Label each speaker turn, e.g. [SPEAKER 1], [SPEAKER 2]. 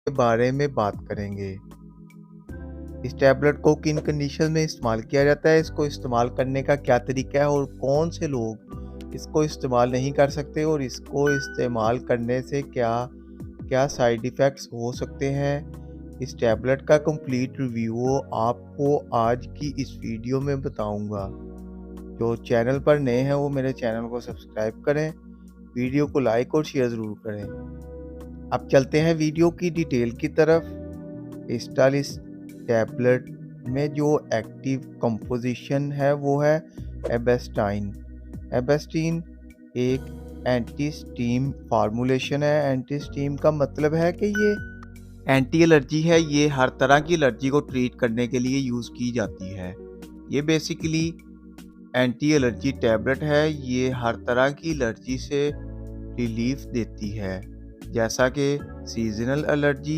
[SPEAKER 1] के बारे में बात करेंगे। इस टैबलेट को किन कंडीशन में इस्तेमाल किया जाता है, इसको इस्तेमाल करने का क्या तरीका है और कौन से लोग इसको इस्तेमाल नहीं कर सकते और इसको इस्तेमाल करने से क्या क्या साइड इफ़ेक्ट्स हो सकते हैं। इस टैबलेट का कंप्लीट रिव्यू आपको आज की इस वीडियो में बताऊंगा। जो चैनल पर नए हैं वो मेरे चैनल को सब्सक्राइब करें, वीडियो को लाइक और शेयर ज़रूर करें। अब चलते हैं वीडियो की डिटेल की तरफ। इस टैबलेट में जो एक्टिव कंपोजिशन है वो है एबेस्टाइन। एबेस्टीन एक एंटी स्टीम फार्मूलेशन है। एंटी स्टीम का मतलब है कि ये एंटी एलर्जी है, ये हर तरह की एलर्जी को ट्रीट करने के लिए यूज़ की जाती है। ये बेसिकली एंटी एलर्जी टैबलेट है, ये हर तरह की एलर्जी से रिलीफ देती है, जैसा कि सीजनल एलर्जी